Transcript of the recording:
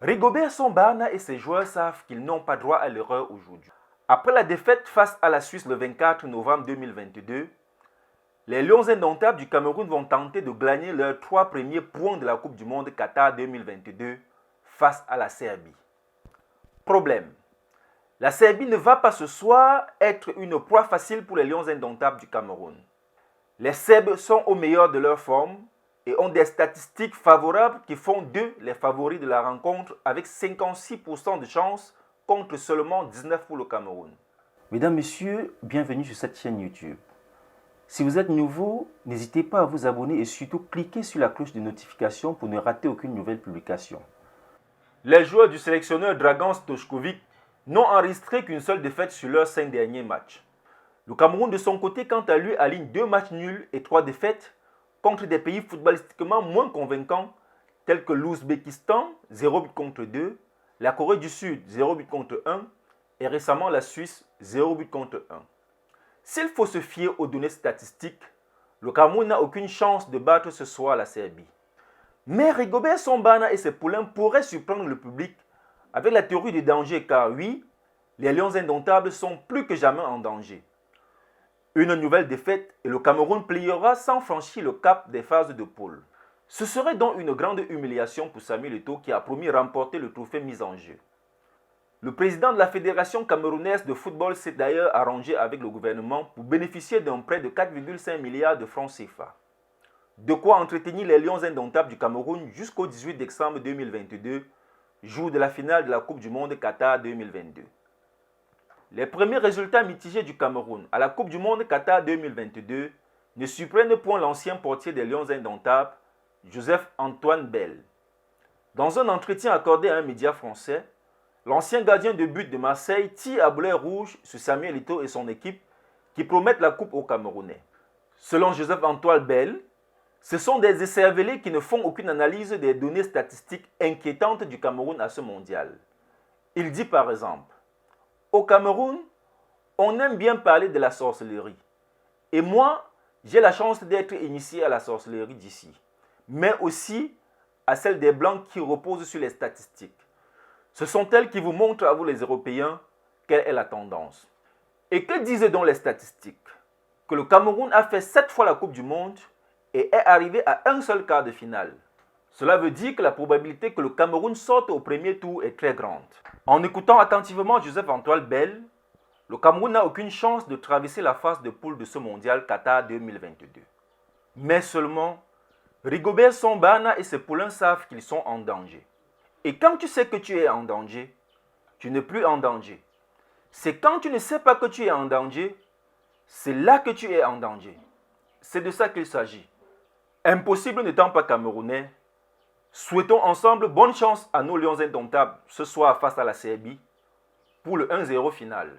Rigobert Song-Bana et ses joueurs savent qu'ils n'ont pas droit à l'erreur aujourd'hui. Après la défaite face à la Suisse le 24 novembre 2022, les Lions indomptables du Cameroun vont tenter de gagner leurs 3 premiers points de la Coupe du Monde Qatar 2022 face à la Serbie. Problème. La Serbie ne va pas ce soir être une proie facile pour les Lions indomptables du Cameroun. Les Serbes sont au meilleur de leur forme et ont des statistiques favorables qui font d'eux les favoris de la rencontre avec 56% de chance contre seulement 19% pour le Cameroun. Mesdames, Messieurs, bienvenue sur cette chaîne YouTube. Si vous êtes nouveau, n'hésitez pas à vous abonner et surtout cliquez sur la cloche de notification pour ne rater aucune nouvelle publication. Les joueurs du sélectionneur Dragan Stoichkovic n'ont enregistré qu'une seule défaite sur leurs 5 derniers matchs. Le Cameroun de son côté, quant à lui, aligne 2 matchs nuls et 3 défaites contre des pays footballistiquement moins convaincants tels que l'Ouzbékistan, 0 but contre 2, la Corée du Sud, 0 but contre 1 et récemment la Suisse, 0 but contre 1. S'il faut se fier aux données statistiques, le Cameroun n'a aucune chance de battre ce soir la Serbie. Mais Rigobert Song-Bana et ses poulains pourraient surprendre le public avec la théorie du danger car oui, les Lions indomptables sont plus que jamais en danger. Une nouvelle défaite et le Cameroun pliera sans franchir le cap des phases de poule. Ce serait donc une grande humiliation pour Samuel Eto'o qui a promis remporter le trophée mis en jeu. Le président de la Fédération camerounaise de football s'est d'ailleurs arrangé avec le gouvernement pour bénéficier d'un prêt de 4,5 milliards de francs CFA. De quoi entretenir les Lions indomptables du Cameroun jusqu'au 18 décembre 2022, jour de la finale de la Coupe du Monde Qatar 2022. Les premiers résultats mitigés du Cameroun à la Coupe du Monde Qatar 2022 ne surprennent point l'ancien portier des Lions indomptables, Joseph-Antoine Bell. Dans un entretien accordé à un média français, l'ancien gardien de but de Marseille tire à boulet rouge sur Samuel Eto'o et son équipe qui promettent la coupe aux Camerounais. Selon Joseph-Antoine Bell, ce sont des écervelés qui ne font aucune analyse des données statistiques inquiétantes du Cameroun à ce mondial. Il dit par exemple, au Cameroun, on aime bien parler de la sorcellerie. Et moi, j'ai la chance d'être initié à la sorcellerie d'ici, mais aussi à celle des Blancs qui reposent sur les statistiques. Ce sont elles qui vous montrent à vous les Européens quelle est la tendance. Et que disent donc les statistiques? Que le Cameroun a fait 7 fois la Coupe du Monde et est arrivé à un seul quart de finale. Cela veut dire que la probabilité que le Cameroun sorte au premier tour est très grande. En écoutant attentivement Joseph-Antoine Bell, le Cameroun n'a aucune chance de traverser la phase de poule de ce mondial Qatar 2022. Mais seulement, Rigobert Song-Bana et ses poulains savent qu'ils sont en danger. Et quand tu sais que tu es en danger, tu n'es plus en danger. C'est quand tu ne sais pas que tu es en danger, c'est là que tu es en danger. C'est de ça qu'il s'agit. Impossible n'étant pas camerounais, souhaitons ensemble bonne chance à nos Lions indomptables ce soir face à la Serbie pour le 1-0 final.